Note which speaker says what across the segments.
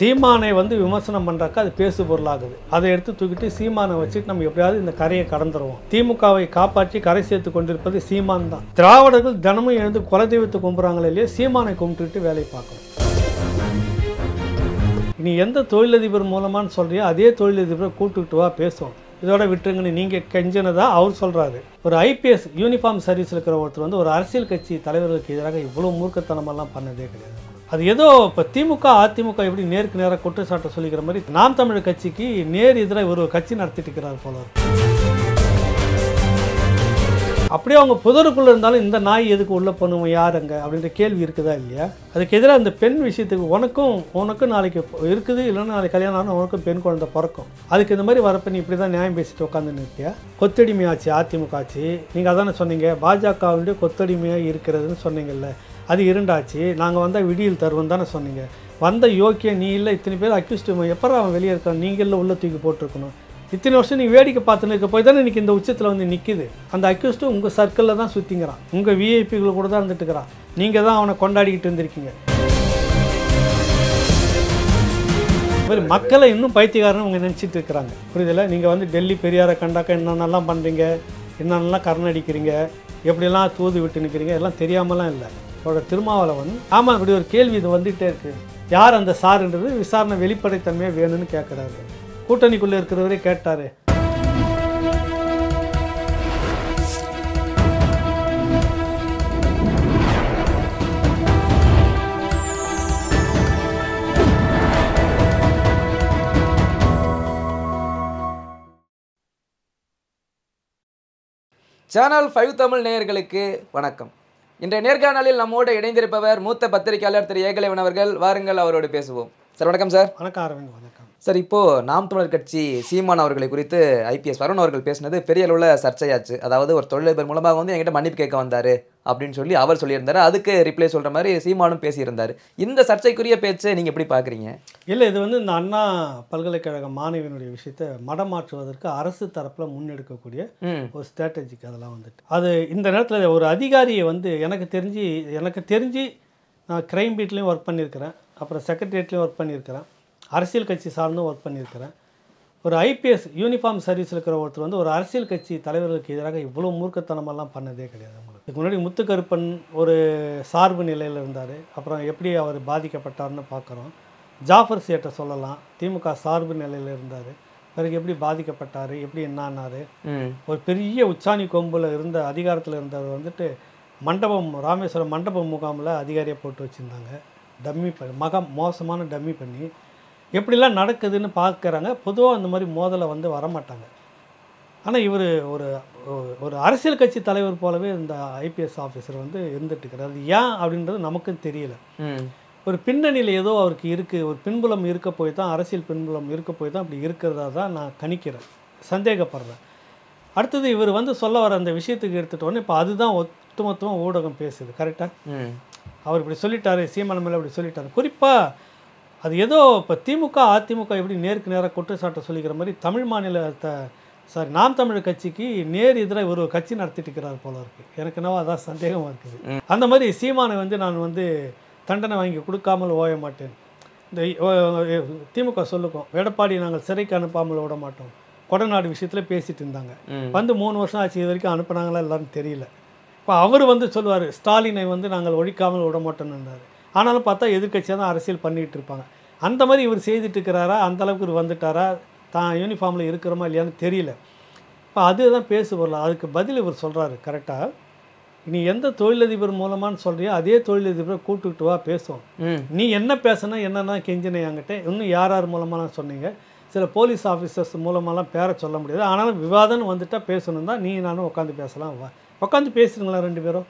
Speaker 1: சீமானை வந்து விமர்சனம் பண்ணுறாக்கா அது பேசு பொருளாகுது. அதை எடுத்து தூக்கிட்டு சீமானை வச்சுட்டு நம்ம எப்படியாவது இந்த கரையை கடந்துருவோம். திமுகவை காப்பாற்றி கரை சேர்த்து கொண்டிருப்பது சீமான் தான். திராவிடர்கள் தினமும் எழுந்து குலதெய்வத்தை கும்பிட்றாங்களே இல்லையே, சீமானை கும்பிட்டுட்டு வேலையை பார்க்கணும். நீ எந்த தொழிலதிபர் மூலமானு சொல்றியோ அதே தொழிலதிபரை கூட்டுக்கிட்டு வா பேசுவோம். இதோட விட்டுருங்கன்னு நீங்கள் கெஞ்சினதா அவர் சொல்கிறாரு. ஒரு ஐபிஎஸ் யூனிஃபார்ம் சர்வீஸில் இருக்கிற ஒருத்தர் வந்து ஒரு அரசியல் கட்சி தலைவர்களுக்கு எதிராக இவ்வளோ மூர்க்கத்தனமெல்லாம் பண்ணதே கிடையாது. அது ஏதோ இப்போ திமுக அதிமுக எப்படி நேருக்கு நேராக குற்றச்சாட்டை சொல்லிக்கிற மாதிரி நாம் தமிழர் கட்சிக்கு நேர் எதிராக ஒரு கட்சி நடத்திட்டு இருக்கிறார் போல. அப்படியே அவங்க புதருக்குள்ளே இருந்தாலும் இந்த நாய் எதுக்கு உள்ளே பண்ணுவோம் யாருங்க அப்படின்ற கேள்வி இருக்குதா இல்லையா? அதுக்கு எதிராக அந்த பெண் விஷயத்துக்கு உனக்கும் நாளைக்கு இருக்குது, இல்லைன்னா நாளைக்கு கல்யாணம் ஆனால் உனக்கும் பெண் குழந்தை பிறக்கும். அதுக்கு இந்த மாதிரி வரப்ப நீ இப்படி தான் நியாயம் பேசிட்டு உட்காந்துன்னு இருக்கியா? கொத்தடிமை ஆச்சு அதிமுக ஆச்சு. நீங்கள் அதானே சொன்னீங்க, பாஜகவுடைய கொத்தடிமையாக இருக்கிறதுன்னு சொன்னீங்கல்ல, அது இருண்டாச்சு. நாங்கள் வந்தால் விடியல் தருவோம் தானே சொன்னீங்க. வந்த யோக்கியம் நீ இல்லை, இத்தனை பேர் அக்யூஸ்டு எப்போ அவன் வெளியே இருக்கான், நீங்கள் உள்ள தூக்கி போட்டிருக்கணும். இத்தனை வருஷம் நீ வேடிக்கை பார்த்துன்னு இருக்க போய் தானே இன்றைக்கி இந்த உச்சத்தில் வந்து நிற்கிது. அந்த அக்யூஸ்டு உங்கள் சர்க்கிளில் தான் சுற்றிங்கிறான், உங்கள் விஐபிகள் கூட தான் இருந்துட்டு இருக்கிறான். நீங்கள் தான் அவனை கொண்டாடிக்கிட்டு இருந்திருக்கீங்க. மாதிரி மக்களை இன்னும் பைத்தியக்காரன்னு அவங்க நினச்சிட்டு இருக்கிறாங்க. புரியுதில்ல? நீங்கள் வந்து டெல்லி பெரியாரை கண்டாக்க என்னென்னலாம் பண்ணுறீங்க, என்னென்னலாம் கர்ணடிக்கிறீங்க, எப்படியெல்லாம் தூது விட்டு நிற்கிறீங்க, எல்லாம் தெரியாமலாம் இல்லை. அவரோட திருமாவளவன் ஆமாம் இப்படி ஒரு கேள்வி இது வந்துகிட்டே இருக்குது. யார் அந்த சாருன்றது விசாரணை வெளிப்படைத்தன்மையாக வேணும்னு கேட்குறாரு. கூட்டணிக்குள்ளே இருக்கிறவரே கேட்டார்.
Speaker 2: சேனல் 5 தமிழ் நேயர்களுக்கு வணக்கம். இன்றைய நேர்காணலில் நம்மோடு இணைந்திருப்பவர் மூத்த பத்திரிகையாளர் திரு ஏகலைவன் அவர்கள். வாருங்கள் அவரோடு பேசுவோம். சார் வணக்கம். சார்
Speaker 1: வணக்கம் அரவிந்த். வணக்கம்
Speaker 2: சார். இப்போது நாம் தமிழர் கட்சி சீமான் அவர்களை குறித்து ஐபிஎஸ் வருண் அவர்கள் பேசினது பெரிய அளவில் சர்ச்சையாச்சு. அதாவது ஒரு தொழிலதிபர் மூலமாக வந்து என்கிட்ட மன்னிப்பு கேட்க வந்தார் அப்படின்னு சொல்லி அவர் சொல்லியிருந்தார். அதுக்கு ரிப்ளை சொல்கிற மாதிரி சீமானும் பேசியிருந்தார். இந்த சர்ச்சைக்குரிய பேச்சை நீங்கள் எப்படி பார்க்குறீங்க?
Speaker 1: இல்லை, இது வந்து இந்த அண்ணா பல்கலைக்கழக மாணவியினுடைய விஷயத்தை மடமாற்றுவதற்கு அரசு தரப்பில் முன்னெடுக்கக்கூடிய ஒரு ஸ்ட்ராட்டஜிக்கு அதெல்லாம் வந்துட்டு அது இந்த நேரத்தில் ஒரு அதிகாரியை வந்து எனக்கு தெரிஞ்சு நான் க்ரைம் பீட்லேயும் ஒர்க் பண்ணியிருக்கிறேன், அப்புறம் செக்ரட்டரியேட்லேயும் ஒர்க் பண்ணியிருக்கிறேன், அரசியல் கட்சி சார்ந்தும் ஒர்க் பண்ணியிருக்கிறேன். ஒரு ஐபிஎஸ் யூனிஃபார்ம் சர்வீஸில் இருக்கிற ஒருத்தர் வந்து ஒரு அரசியல் கட்சி தலைவர்களுக்கு எதிராக இவ்வளோ மூர்க்கத்தனமெல்லாம் பண்ணதே கிடையாது. அவங்களுக்கு இதுக்கு முன்னாடி முத்துக்கருப்பன் ஒரு சார்பு நிலையில் இருந்தார். அப்புறம் எப்படி அவர் பாதிக்கப்பட்டார்னு பார்க்குறோம். ஜாஃபர் சேட்டை சொல்லலாம், திமுக சார்பு நிலையில் இருந்தார். பிறகு எப்படி பாதிக்கப்பட்டார், எப்படி என்னானார். ஒரு பெரிய உச்சாணி கொம்பில் இருந்த அதிகாரத்தில் இருந்தவர் வந்துட்டு ராமேஸ்வரம் மண்டபம் முகாமில் அதிகாரியை போட்டு வச்சுருந்தாங்க. டம்மி பண்ணி மோசமான டம்மி பண்ணி எப்படிலாம் நடக்குதுன்னு பார்க்குறாங்க. பொதுவாக அந்த மாதிரி மோதலை வந்து வரமாட்டாங்க. ஆனால் இவர் ஒரு அரசியல் கட்சி தலைவர் போலவே இந்த ஐபிஎஸ் ஆஃபீஸர் வந்து இருந்துட்டுருக்கிறார். அது ஏன் அப்படின்றது நமக்கும் தெரியல. ஒரு பின்னணியில் ஏதோ அவருக்கு இருக்குது, ஒரு பின்புலம் இருக்க போய் தான், அரசியல் பின்புலம் இருக்க போய் தான் அப்படி இருக்கிறதா தான் நான் கணிக்கிறேன், சந்தேகப்படுறேன். அடுத்தது இவர் வந்து சொல்ல வர அந்த விஷயத்துக்கு எடுத்துகிட்டோன்னே இப்போ அதுதான் ஒட்டுமொத்தமாக ஊடகம் பேசுது. கரெக்டாக அவர் இப்படி சொல்லிட்டாரு, சீமான் மேலே இப்படி சொல்லிட்டாரு. குறிப்பாக அது ஏதோ இப்போ திமுக அதிமுக எப்படி நேருக்கு நேராக குற்றச்சாட்டை சொல்லிக்கிற மாதிரி தமிழ் மாநிலத்தை நாம் தமிழர் கட்சிக்கு நேர் எதிராக ஒரு கட்சி நடத்திட்டு இருக்கிறார் போல இருக்குது. எனக்கு என்னவோ அதான் சந்தேகமாக இருக்குது. அந்த மாதிரி சீமானை வந்து நான் வந்து தண்டனை வாங்கி கொடுக்காமல் ஓய மாட்டேன். இந்த திமுக சொல்லுக்கும், எடப்பாடி நாங்கள் சிறைக்கு அனுப்பாமல் விட மாட்டோம், கொடநாடு விஷயத்தில் பேசிகிட்டு இருந்தாங்க. வந்து 3 வருஷம் ஆச்சு, இது வரைக்கும் அனுப்புனாங்களா எல்லாரும் தெரியல. இப்போ அவர் வந்து சொல்லுவார், ஸ்டாலினை வந்து நாங்கள் ஒழிக்காமல் விட மாட்டோம்னாரு. ஆனாலும் பார்த்தா எதிர்கட்சியாக தான் அரசியல் பண்ணிகிட்டு இருப்பாங்க. அந்த மாதிரி இவர் செய்துட்டு இருக்கிறாரா, அந்தளவுக்கு இவர் வந்துட்டாரா, தான் யூனிஃபார்மில் இருக்கிறோமா இல்லையான்னு தெரியல. இப்போ அதுதான் பேசுவோம்ல, அதுக்கு பதில் இவர் சொல்கிறாரு. கரெக்டாக நீ எந்த தொழிலதிபர் மூலமானு சொல்கிறியோ அதே தொழிலதிபரை கூட்டுக்கிட்டு வா பேசுவோம். நீ என்ன பேசுனா என்னென்னா கெஞ்சினே என்கிட்ட இன்னும் யார் மூலமாக சொன்னீங்க, சில போலீஸ் ஆஃபீஸர்ஸ் மூலமாலாம் பேரை சொல்ல முடியாது. ஆனாலும் விவாதம்னு வந்துட்டால் பேசணும் தான், நீ நானும் உட்காந்து பேசலாம், வா உட்காந்து பேசுறீங்களா 2 பேரும்,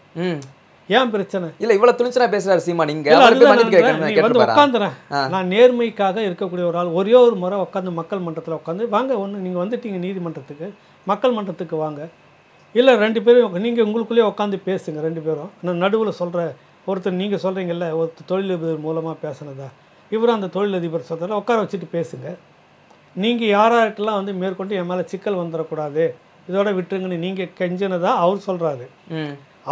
Speaker 1: ஏன் பிரச்சனை இல்லை?
Speaker 2: இவ்வளோ துணிச்சலா பேசுகிறார் சீமான். நீங்கள்
Speaker 1: வந்து உட்காந்துறேன், நான் நேர்மைக்காக இருக்கக்கூடிய ஒரு ஆள். ஒரே ஒரு முறை உட்காந்து மக்கள் மன்றத்தில் உட்காந்து வாங்க, ஒன்று நீங்கள் வந்துட்டீங்க நீதிமன்றத்துக்கு, மக்கள் மன்றத்துக்கு வாங்க, இல்லை 2 பேரும் நீங்கள் உங்களுக்குள்ளேயே உட்காந்து பேசுங்க 2 பேரும். நான் நடுவில் சொல்கிறேன், ஒருத்தர் நீங்கள் சொல்கிறீங்கல்ல ஒருத்தர் தொழிலதிபர் மூலமாக பேசுனதா, இவரும் அந்த தொழிலதிபர் சொல்கிறத உட்கார வச்சுட்டு பேசுங்க. நீங்கள் யாராருக்கெல்லாம் வந்து மேற்கொண்டு என் மேலே சிக்கல் வந்துடக்கூடாது, இதோட விட்டுருங்கன்னு நீங்கள் கெஞ்சினதா அவர் சொல்கிறாரு,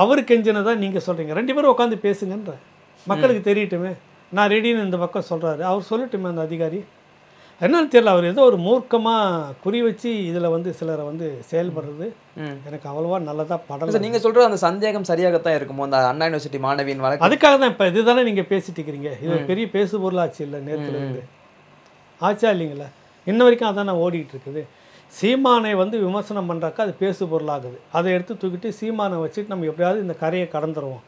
Speaker 1: அவர் கெஞ்சினதா நீங்கள் சொல்கிறீங்க. 2 பேரும் உட்காந்து பேசுங்கன்ற மக்களுக்கு தெரியட்டுமே. நான் ரெடின்னு இந்த பக்கம் சொல்கிறாரு. அவர் சொல்லட்டுமே அந்த அதிகாரி. என்னன்னு தெரியல, அவர் ஏதோ ஒரு மூர்க்கமாக குறி வச்சு இதில் வந்து சிலரை வந்து செயல்படுறது எனக்கு அவ்வளோவா நல்லதாக படலை.
Speaker 2: நீங்கள் சொல்கிற அந்த சந்தேகம் சரியாகத்தான் இருக்குமோ அந்த அண்ணா யூனிவர்சிட்டி மாணவியின் வழக்கு?
Speaker 1: அதுக்காக தான் இப்போ இதுதானே நீங்கள் பேசிட்டு இருக்கிறீங்க. இது பெரிய பேசு பொருளாச்சு இல்லை, நேரத்தில் இருந்து ஆச்சா இல்லைங்களா? இன்ன வரைக்கும் அதான் நான் ஓடிட்டு இருக்குது. சீமானை வந்து விமர்சனம் பண்ணுறாக்கா அது பேசு பொருளாகுது. அதை எடுத்து தூக்கிட்டு சீமானை வச்சுட்டு நம்ம எப்படியாவது இந்த கரையை கடந்துருவோம்.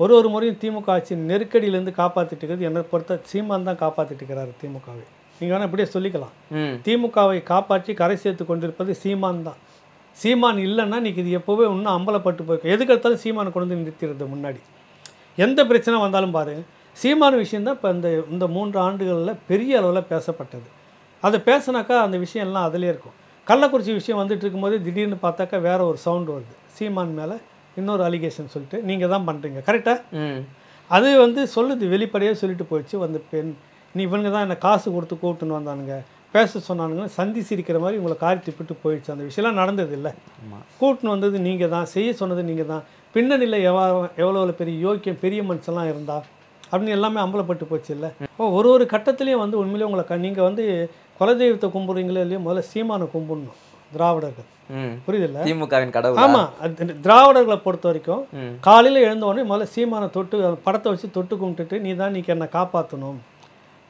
Speaker 1: ஒரு முறையும் திமுக ஆட்சி நெருக்கடியிலேருந்து காப்பாற்றிட்டு இருக்கிறது என்னை பொறுத்த சீமான் தான் காப்பாற்றிட்டு இருக்கிறாரு திமுகவை. நீங்கள் வேணால் இப்படியே சொல்லிக்கலாம். திமுகவை காப்பாற்றி கரை சேர்த்து கொண்டிருப்பது சீமான் தான். சீமான் இல்லைன்னா இன்றைக்கி இது எப்போவே இன்னும் அம்பலப்பட்டு போயிருக்கும். எதுக்கு எடுத்தாலும் சீமானை கொண்டு வந்து நிறுத்திடுறது. முன்னாடி எந்த பிரச்சனை வந்தாலும் பாருங்கள், சீமான விஷயந்தான் இப்போ இந்த 3 ஆண்டுகளில் பெரிய அளவில் பேசப்பட்டது. அதை பேசினாக்கா அந்த விஷயம் எல்லாம் அதிலே இருக்கும். கள்ளக்குறிச்சி விஷயம் வந்துட்டு இருக்கும்போது திடீர்னு பார்த்தாக்கா வேறு ஒரு சவுண்டு வருது. சீமான் மேலே இன்னொரு அலிகேஷன் சொல்லிட்டு நீங்கள் தான் பண்ணுறீங்க கரெக்டாக. அது வந்து சொல்லுது, வெளிப்படையாக சொல்லிட்டு போயிடுச்சு. வந்து பெண் நீ இவனுங்க தான் என்னை காசு கொடுத்து கூப்பிட்டுன்னு வந்தானுங்க, பேச சொன்னானுங்க, சந்தி சிரிக்கிற மாதிரி உங்களை காரி திப்பிட்டு போயிடுச்சு. அந்த விஷயம்லாம் நடந்தது இல்லை. கூட்டுன்னு வந்தது நீங்கள் தான், செய்ய சொன்னது நீங்கள் தான். பின்னணியில் எவ்வளோ பெரிய யோக்கியம் பெரிய மனுஷன்லாம் இருந்தா அப்படின்னு எல்லாமே அம்பலப்பட்டு போச்சு இல்லை. ஒரு கட்டத்துலேயும் வந்து உண்மையிலே உங்களை நீங்கள் வந்து குலதெய்வத்தை கும்பிட்றீங்களே இல்லையோ முதல்ல சீமானை கும்பிடணும் திராவிடர்கள். புரியுதில்ல?
Speaker 2: திமுகவின் கடவுள்.
Speaker 1: ஆமாம், திராவிடர்களை பொறுத்த வரைக்கும் காலையில் எழுந்த உடனே முதல்ல சீமானை தொட்டு படத்தை வச்சு தொட்டு கும்பிட்டுட்டு நீ தான் நீக்கு என்னை காப்பாற்றணும்,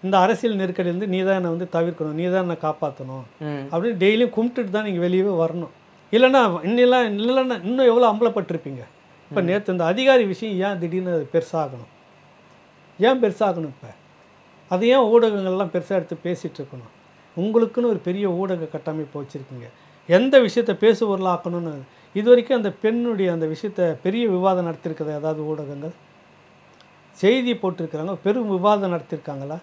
Speaker 1: இந்த அரசியல் நெருக்கடியிலேருந்து நீ தான் என்னை வந்து தவிர்க்கணும், நீ தான் என்னை காப்பாற்றணும் அப்படின்னு டெய்லியும் கும்பிட்டுட்டு தான் நீங்கள் வெளியவே வரணும். இல்லைன்னா இன்னும் எவ்வளோ அம்பலப்பட்டிருப்பீங்க. இப்போ நேற்று இந்த அதிகாரி விஷயம் ஏன் திடீர்னு அது பெருசாகணும்? ஏன் பெருசாகணும்? இப்போ அது ஏன் ஊடகங்கள்லாம் பெருசாக எடுத்து பேசிகிட்டு இருக்கணும்? உங்களுக்குன்னு ஒரு பெரிய ஊடக கட்டமைப்பு வச்சுருக்கீங்க. எந்த விஷயத்தை பேசுபொருளாக்கணும்னு இது வரைக்கும் அந்த பெண்ணுடைய அந்த விஷயத்தை பெரிய விவாதம் நடத்திருக்குது. ஏதாவது ஊடகங்கள் செய்தி போட்டிருக்கிறாங்க, பெரும் விவாதம் நடத்திருக்காங்களா?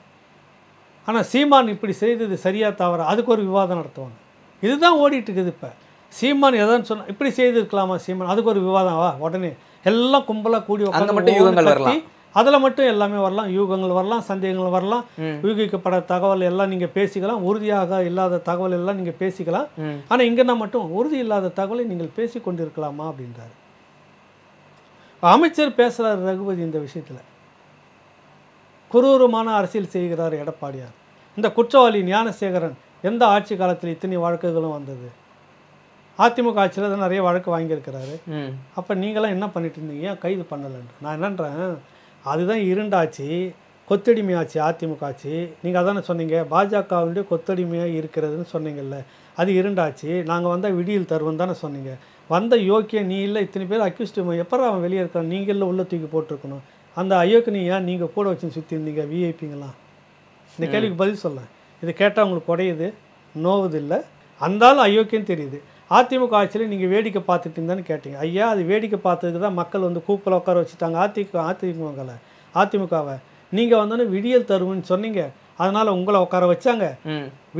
Speaker 1: ஆனால் சீமான் இப்படி செய்தது சரியாக தவறா அதுக்கு ஒரு விவாதம் நடத்துவாங்க. இதுதான் ஓடிட்டு இருக்குது. இப்போ சீமான் எதான்னு சொன்னால் இப்படி செய்திருக்கலாமா சீமான், அதுக்கு ஒரு விவாதம். உடனே எல்லாம் கும்பலாக கூடி உட்காந்து அதில் மட்டும் எல்லாமே வரலாம், யூகங்கள் வரலாம், சந்தேகங்கள் வரலாம், யூகிக்கப்பட தகவல் எல்லாம் நீங்கள் பேசிக்கலாம், உறுதியாக இல்லாத தகவல் எல்லாம் நீங்கள் பேசிக்கலாம். ஆனால் இங்கன்னா மட்டும் உறுதி இல்லாத தகவலை நீங்கள் பேசி கொண்டிருக்கலாமா அப்படின்றாரு அமைச்சர். பேசுகிறார் ரகுபதி இந்த விஷயத்தில். குரூரமான அரசியல் செய்கிறார் எடப்பாடியார். இந்த குற்றவாளி ஞானசேகரன் எந்த ஆட்சி காலத்தில் இத்தனை வழக்குகளும் வந்தது? அதிமுக ஆட்சியில் தான் நிறைய வழக்கு வாங்கியிருக்கிறாரு. அப்போ நீங்களாம் என்ன பண்ணிட்டு இருந்தீங்க, ஏன் கைது பண்ணலைன்னு? நான் என்னன்றேன், அதுதான் இருண்டாச்சு, கொத்தடிமை ஆச்சு அதிமுக ஆட்சி. நீங்கள் அதானே சொன்னீங்க, பாஜகவுடைய கொத்தடிமையாக இருக்கிறதுன்னு சொன்னீங்கல்ல, அது இருண்டாச்சு. நாங்கள் வந்தால் விடியல் தருவோம் தானே சொன்னீங்க. வந்த யோக்கியம் நீ இல்லை, இத்தனை பேர் அக்யூஸ்டு எப்போ அவன் வெளியே இருக்கான், நீங்களில் உள்ள தூக்கி போட்டிருக்கணும். அந்த அயோக்கியனை ஏன் நீங்கள் கூட வச்சு சுற்றி இருந்தீங்க விஐபிங்கெல்லாம்? இந்த கேள்விக்கு பதில் சொல்ல. இது கேட்டால் உங்களுக்கு உடையுது, நோவுது இல்லை, அந்தாலும் அயோக்கியம் தெரியுது. அதிமுக ஆட்சியில் நீங்கள் வேடிக்கை பார்த்துட்டு இருந்தான்னு கேட்டீங்க. ஐயா, அது வேடிக்கை பார்த்ததுக்கு தான் மக்கள் வந்து கூப்பில் உட்கார வச்சுட்டாங்க அதிமுகவை. நீங்கள் வந்தோன்னே விடியல் தருவுன்னு சொன்னீங்க, அதனால் உங்களை உட்கார வச்சாங்க.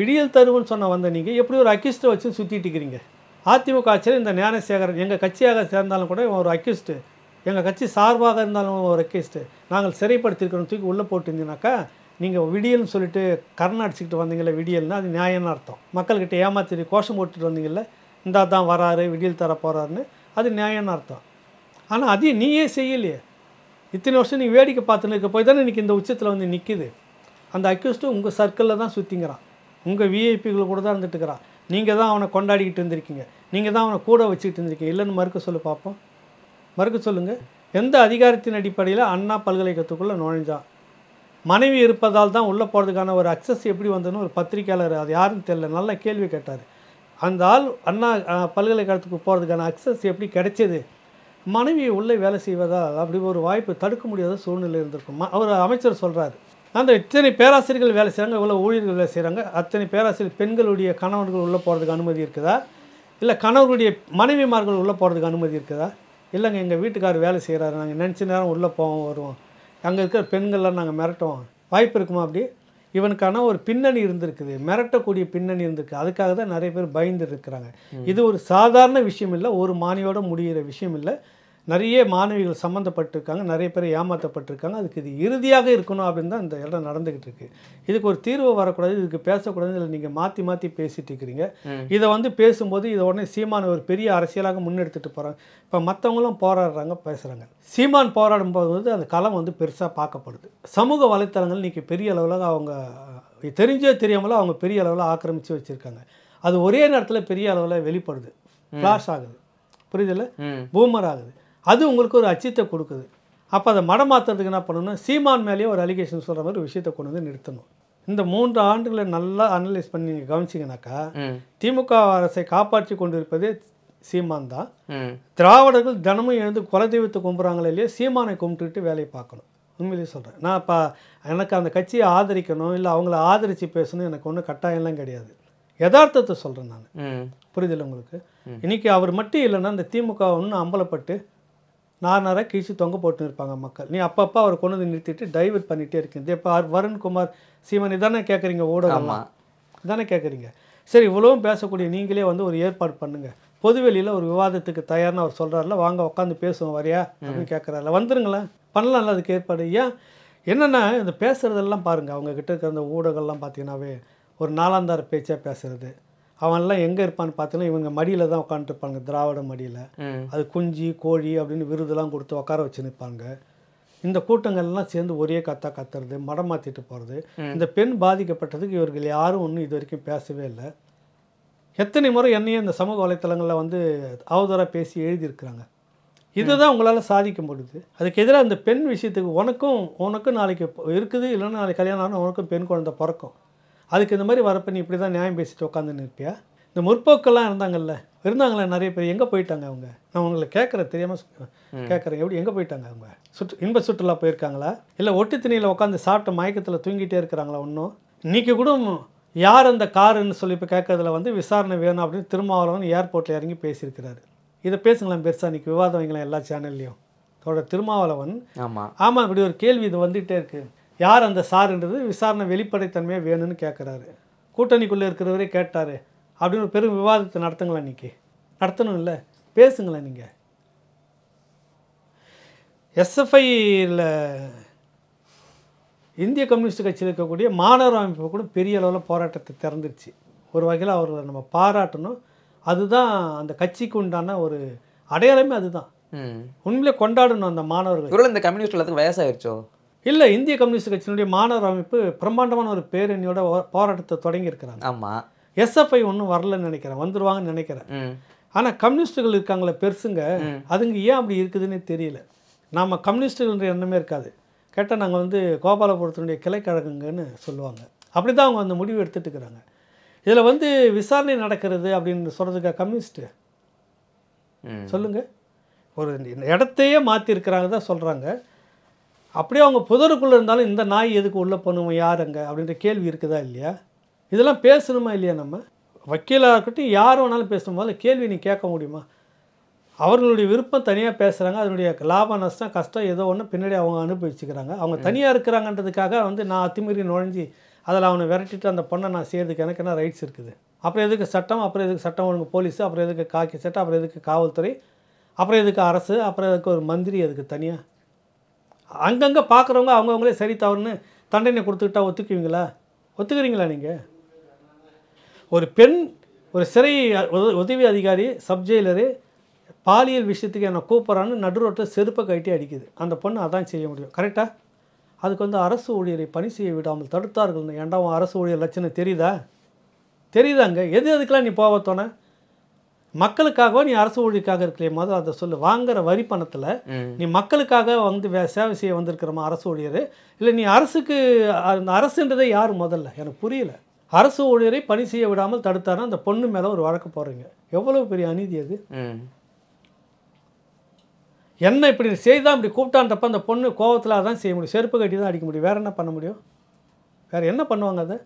Speaker 1: விடியல் தருவுன்னு சொன்ன வந்த நீங்கள் எப்படி ஒரு அக்யூஸ்ட்டை வச்சு சுற்றிட்டு இருக்கிறீங்க? அதிமுக ஆட்சியில் இந்த ஞானசேகரன் எங்கள் கட்சியாக சேர்ந்தாலும் கூட ஒரு அக்யூஸ்ட்டு, எங்கள் கட்சி சார்பாக இருந்தாலும் ஒரு அக்யூஸ்ட்டு, நாங்கள் சிறைப்படுத்திருக்கிறோம் தூக்கி உள்ளே போட்டிருந்தீங்கன்னாக்கா நீங்கள் விடியல்னு சொல்லிட்டு கரணை அடிச்சுக்கிட்டு வந்தீங்களே, விடியல்னா அது நியாயம்னு அர்த்தம். மக்கள்கிட்ட ஏமாற்றி கோஷம் போட்டுட்டு வந்தீங்கல்ல, இந்த தான் வராரு விடியல் தர போகிறாருன்னு, அது நியாயம்னு அர்த்தம். ஆனால் அதையும் நீயே செய்யலையே. இத்தனை வருஷம் நீ வேடிக்கை பார்த்துன்னு இருக்க போய் தானே இன்றைக்கி இந்த உச்சத்தில் வந்து நிற்கிது. அந்த அக்யூஸ்ட்டு உங்கள் சர்க்கிளில் தான் சுற்றிங்கிறான், உங்கள் விஐபிகள் கூட தான் இருந்துட்டு இருக்கிறான். நீங்கள் தான் அவனை கொண்டாடிக்கிட்டு இருந்திருக்கீங்க, நீங்கள் தான் அவனை கூட வச்சுக்கிட்டு இருந்திருக்கீங்க. இல்லைன்னு மறுக்க சொல்லு பார்ப்போம், மறுக்க சொல்லுங்கள். எந்த அதிகாரத்தின் அடிப்படையில் அண்ணா பல்கலைக்கழகத்துக்குள்ளே நுழைஞ்சான்? மனைவி இருப்பதால் தான் உள்ளே போகிறதுக்கான ஒரு அக்சஸ் எப்படி வந்ததுன்னு ஒரு பத்திரிக்கையாளர், அது யாருன்னு தெரியல, நல்ல கேள்வி கேட்டார். அந்த ஆள் அண்ணா பல்கலைக்கழகத்துக்கு போகிறதுக்கான அக்சஸ் எப்படி கிடைச்சது? மனைவி உள்ளே வேலை செய்வதால் அப்படி ஒரு வாய்ப்பு தடுக்க முடியாத சூழ்நிலை இருந்திருக்கும். அவர் அமைச்சர் சொல்கிறாரு, அந்த இத்தனை பேராசிரியர்கள் வேலை செய்கிறாங்க, இவ்வளோ ஊழியர்கள் வேலை செய்கிறாங்க, அத்தனை பேராசிரியர் பெண்களுடைய கணவர்கள் உள்ளே போகிறதுக்கு அனுமதி இருக்குதா? இல்லை கணவர்களுடைய மனைவிமார்கள் உள்ளே போகிறதுக்கு அனுமதி இருக்குதா? இல்லைங்க, எங்கள் வீட்டுக்காரர் வேலை செய்கிறாரு, நாங்கள் நினச்ச நேரம் உள்ளே போவோம் வருவோம், அங்கே இருக்கிற பெண்கள்லாம் நாங்கள் மிரட்டுவோம், வாய்ப்பு இருக்குமா? அப்படி இவனுக்கான ஒரு பின்னணி இருந்திருக்குது, மிரட்டக்கூடிய பின்னணி இருந்திருக்கு. அதுக்காக தான் நிறைய பேர் பயந்து இருக்கிறாங்க. இது ஒரு சாதாரண விஷயம் இல்லை, ஒரு மானியோட முடிகிற விஷயம் இல்லை. நிறைய மாணவிகள் சம்மந்தப்பட்டிருக்காங்க, நிறைய பேர் ஏமாற்றப்பட்டிருக்காங்க. அதுக்கு இது இறுதியாக இருக்கணும் அப்படின்னு தான் இந்த இடம் நடந்துக்கிட்டு இருக்கு. இதுக்கு ஒரு தீர்வு வரக்கூடாது, இதுக்கு பேசக்கூடாது. இதில் நீங்கள் மாற்றி மாற்றி பேசிட்டு இருக்கிறீங்க. இதை வந்து பேசும்போது இதை உடனே சீமான் ஒரு பெரிய அரசியலாக முன்னெடுத்துட்டு போகிறாங்க. இப்போ மற்றவங்களும் போராடுறாங்க, பேசுகிறாங்க. சீமான் போராடும் போது அந்த களம் வந்து பெருசாக பார்க்கப்படுது. சமூக வலைத்தளங்கள் இன்றைக்கி பெரிய அளவில் அவங்க தெரிஞ்சே தெரியாமல அவங்க பெரிய அளவில் ஆக்கிரமித்து வச்சுருக்காங்க. அது ஒரே நேரத்தில் பெரிய அளவில் வெளிப்படுது, ஃப்ளாஷ் ஆகுது, புரியுதில்ல, பூமர் ஆகுது. அது உங்களுக்கு ஒரு அச்சத்தை கொடுக்குது. அப்போ அதை மடமாற்றுறதுக்கு என்ன பண்ணணும்னா, சீமான் மேலேயே ஒரு அலிகேஷன் சொல்கிற மாதிரி ஒரு விஷயத்தை கொண்டு வந்து நிறுத்தணும். இந்த 3 ஆண்டுகளை நல்லா அனலைஸ் பண்ணி நீங்கள் கவனிச்சிங்கனாக்கா, திமுக அரசை காப்பாற்றி கொண்டிருப்பதே சீமான் தான். திராவிடர்கள் தினமும் எழுந்து குலதெய்வத்தை கும்பிட்றாங்களே இல்லையா, சீமானை கும்பிட்டுட்டு வேலையை பார்க்கணும். உண்மையிலேயே சொல்கிறேன். நான் இப்போ எனக்கு அந்த கட்சியை ஆதரிக்கணும், இல்லை அவங்கள ஆதரித்து பேசணும், எனக்கு ஒன்றும் கட்டாயம்லாம் கிடையாது. யதார்த்தத்தை சொல்கிறேன் நான். புரியுதில்லை உங்களுக்கு? இன்றைக்கி அவர் மட்டும் இல்லைன்னா இந்த திமுக ஒன்று அம்பலப்பட்டு நார்னராக கீழ்ச்சி தொங்க போட்டு இருப்பாங்க மக்கள். நீ அப்பப்போ அவர் கொண்டு வந்து நிறுத்திட்டு டைவர்ட் பண்ணிகிட்டே இருக்கீங்க. இப்போ வருண்குமார், சீமான் இதானே கேட்குறீங்க, ஊடகம்லாம் இதானே கேட்குறீங்க. சரி, இவ்வளவும் பேசக்கூடிய நீங்களே வந்து ஒரு ஏற்பாடு பண்ணுங்கள். பொதுவெளியில் ஒரு விவாதத்துக்கு தயார்னு அவர் சொல்கிறாரில்ல, வாங்க உட்காந்து பேசுவோம் வரையா அப்படின்னு கேட்குறாருல, வந்துருங்களேன், பண்ணலாம்ல அதுக்கு ஏற்பாடு. ஏன் என்னென்னா இந்த பேசுகிறதெல்லாம் பாருங்கள், அவங்கக்கிட்ட இருக்கிற அந்த ஊடகம்லாம் பார்த்தீங்கன்னாவே ஒரு நாலாந்தார பேச்சாக பேசுகிறது. அவன்லாம் எங்கே இருப்பான்னு பார்த்தீங்கன்னா இவங்க மடியில் தான் உட்காந்துருப்பாங்க, திராவிட மடியில். அது குஞ்சு கோழி அப்படின்னு விருதெல்லாம் கொடுத்து உட்கார வச்சு நிற்பாங்க. இந்த கூட்டங்கள்லாம் சேர்ந்து ஒரே கத்துறது, மடம் மாற்றிட்டு போகிறது. இந்த பெண் பாதிக்கப்பட்டதுக்கு இவர்கள் யாரும் ஒன்றும் இது வரைக்கும் பேசவே இல்லை. எத்தனை முறை என்னையும் இந்த சமூக வலைத்தளங்களில் வந்து அவதூறாக பேசி எழுதியிருக்கிறாங்க. இதுதான் உங்களால் சாதிக்க முடியுது. அதுக்கு எதிராக இந்த பெண் விஷயத்துக்கு உனக்கும் நாளைக்கு இருக்குது, இல்லைன்னா நாளைக்கு கல்யாணம் ஆனால் உனக்கும் பெண் குழந்தை பிறக்கும். அதுக்கு இந்த மாதிரி வரப்போ நீ இப்படி தான் நியாயம் பேசிட்டு உட்காந்து நிற்பியா? இந்த முற்போக்கெல்லாம் இருந்தாங்களே நிறைய பேர், எங்கே போயிட்டாங்க அவங்க? நான் உங்களை கேட்குறேன், தெரியாமல் கேட்குறேன், எப்படி எங்கே போயிட்டாங்க அவங்க? இன்ப சுற்றுலா போயிருக்காங்களா, இல்லை ஒட்டு திணியில் உட்காந்து சாப்பிட்ட மயக்கத்தில் தூங்கிட்டே இருக்கிறாங்களா? ஒன்றும் இன்றைக்கி கூட யார் அந்த காருன்னு சொல்லி இப்போ கேட்கறதுல வந்து விசாரணை வேணும் அப்படின்னு திருமாவளவன் ஏர்போர்ட்டில் இறங்கி பேசியிருக்கிறாரு. இதை பேசுங்களேன், பெருசாக இன்றைக்கி விவாதம் வைங்களேன் எல்லா சேனல்லையும். திருமாவளவன் ஆமாம் இப்படி ஒரு கேள்வி இது வந்துகிட்டே இருக்குது. யார் அந்த சாருன்றது விசாரணை வெளிப்படைத்தன்மையாக வேணும்னு கேட்குறாரு. கூட்டணிக்குள்ளே இருக்கிறவரே கேட்டார் அப்படின்னு ஒரு பெரும் விவாதத்தை நடத்துங்களேன். இன்றைக்கி நடத்தணும் இல்லை, பேசுங்களேன். நீங்கள் எஸ்எஃப்ஐயில் இந்திய கம்யூனிஸ்ட் கட்சியில் இருக்கக்கூடிய மாணவர் அமைப்பு கூட பெரிய அளவில் போராட்டத்தை திறந்துருச்சு. ஒரு வகையில் அவர்களை நம்ம பாராட்டணும். அதுதான் அந்த கட்சிக்கு உண்டான ஒரு அடையாளமே. அதுதான் உண்மையிலே கொண்டாடணும் அந்த மாணவர்கள்.
Speaker 2: இந்த கம்யூனிஸ்ட் எல்லாத்துக்கும் வயசாயிருச்சோ
Speaker 1: இல்லை, இந்திய கம்யூனிஸ்ட் கட்சியினுடைய மாணவர் அமைப்பு பிரம்மாண்டமான ஒரு பேரணியோட போராட்டத்தை தொடங்கியிருக்கிறாங்க.
Speaker 2: ஆமாம்,
Speaker 1: எஸ்எஃப்ஐ ஒன்றும் வரலன்னு நினைக்கிறேன், வந்துருவாங்கன்னு நினைக்கிறேன். ஆனால் கம்யூனிஸ்ட்டுகள் இருக்காங்களே பெருசுங்க, அதுங்க ஏன் அப்படி இருக்குதுன்னு தெரியல. நாம் கம்யூனிஸ்ட்டுகள்ன்ற எண்ணமே இருக்காது. கேட்டால் நாங்கள் வந்து கோபாலபுரத்தினுடைய கிளைக்கழகங்கன்னு சொல்லுவாங்க. அப்படி தான் அவங்க அந்த முடிவு எடுத்துகிட்டு இருக்கிறாங்க. இதில் வந்து விசாரணை நடக்கிறது அப்படின்னு சொல்கிறதுக்கு கம்யூனிஸ்ட்டு சொல்லுங்கள். ஒரு இடத்தையே மாற்றிருக்கிறாங்க தான் சொல்கிறாங்க. அப்படியே அவங்க புதருக்குள்ளே இருந்தாலும் இந்த நாய் எதுக்கு உள்ளே போகணுமா, யார் அங்கே அப்படின்ற கேள்வி இருக்குதா இல்லையா? இதெல்லாம் பேசணுமா இல்லையா? நம்ம வக்கீலாக இருக்கட்டும் யார் வேணாலும் பேசணும். முதல்ல கேள்வி நீ கேட்க முடியுமா? அவர்களுடைய விருப்பம் தனியாக பேசுகிறாங்க, அதனுடைய லாபம் நஷ்டம் கஷ்டம் ஏதோ ஒன்று பின்னாடி அவங்க அனுபவிச்சுக்கிறாங்க. அவங்க தனியாக இருக்கிறாங்கன்றதுக்காக வந்து நான் அத்துமீறி நுழைஞ்சி அதில் அவனை விரட்டிட்டு அந்த பொண்ணை நான் செய்கிறதுக்கு எனக்கு என்ன ரைட்ஸ் இருக்குது? அப்புறம் எதுக்கு சட்டம், அப்புறம் எதுக்கு சட்டம் ஒழுங்கு போலீஸு, அப்புறம் எதுக்கு காக்கி சட்டம், அப்புறம் எதுக்கு காவல்துறை, அப்புறம் எதுக்கு அரசு, அப்புறம் எதுக்கு ஒரு மந்திரி, எதுக்கு தனியாக? அங்கங்கே பார்க்குறவங்க அவங்கவுங்களே சரி தவறுன்னு தண்டனை கொடுத்துக்கிட்டா ஒத்துக்கிறீங்களா நீங்கள்? ஒரு பெண், ஒரு சிறை உதவி அதிகாரி, சப்ஜெயிலரு பாலியல் விஷயத்துக்கு என்னை கூப்பிட்றான்னு நடுரோட்டை செருப்பை கட்டி அடிக்குது. அந்த பொண்ணு அதான் செய்ய முடியும், கரெக்டாக? அதுக்கு வந்து அரசு ஊழியரை பணி செய்ய விடாமல் தடுத்தார்கள். ஏன்டா அரசு ஊழியர் லட்சணம் தெரியுதாங்க? அதுக்கெலாம் நீ போவத்தோன மக்களுக்காகவோ நீ அரசு ஊழியருக்காக இருக்கலையே? முதல்ல அதை சொல்லு. வாங்குகிற வரி பணத்தில் நீ மக்களுக்காக வந்து சேவை செய்ய வந்திருக்கிறமா அரசு ஊழியர்? இல்லை நீ அரசுக்கு அந்த அரசுன்றதே யார் முதல்ல? எனக்கு புரியல. அரசு ஊழியரை பணி செய்ய விடாமல் தடுத்தாருன்னா அந்த பொண்ணு மேலே ஒரு வழக்கு போடுறீங்க. எவ்வளோ பெரிய அநீதி அது! என்ன இப்படி செய்தான் இப்படி கூப்பிட்டான்றப்ப அந்த பொண்ணு கோவத்தில் அதான் செய்ய முடியும், செருப்பு கட்டி தான் அடிக்க முடியும். வேறு என்ன பண்ண முடியும்? வேறு என்ன பண்ணுவாங்க? அதை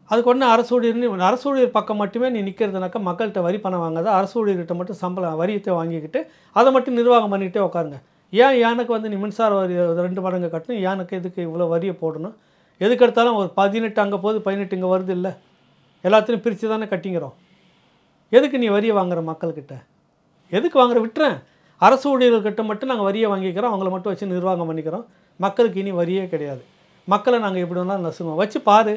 Speaker 1: அதுக்கு ஒன்று அரசு ஊழியர் பக்கம் மட்டுமே நீ நிற்கிறதுனாக்கா மக்கள்கிட்ட வரி பணம் வாங்காத, அரசு ஊழியர்கிட்ட மட்டும் சம்பளம் வரியத்தை வாங்கிக்கிட்டு அதை மட்டும் நிர்வாகம் பண்ணிக்கிட்டே உட்காருங்க. ஏன் எனக்கு வந்து நீ மின்சார வரி 2 மடங்கு கட்டணும், எனக்கு எதுக்கு இவ்வளோ வரியை போடணும்? எதுக்கு எடுத்தாலும் ஒரு 18 அங்கே போகுது, 18 இங்கே வருது இல்லை, எல்லாத்தையும் பிரித்து தானே கட்டிங்கிறோம். எதுக்கு நீ வரியை வாங்குற மக்கள்கிட்ட? எதுக்கு வாங்குற? விட்டுறேன். அரசு ஊழியர்கள்கிட்ட மட்டும் நாங்கள் வரியை வாங்கிக்கிறோம், அவங்கள மட்டும் வச்சு நிர்வாகம் பண்ணிக்கிறோம், மக்களுக்கு இனி வரியே கிடையாது, மக்களை நாங்கள் எப்படி வேணாலும் நசுங்குவோம். வச்சு பாரு,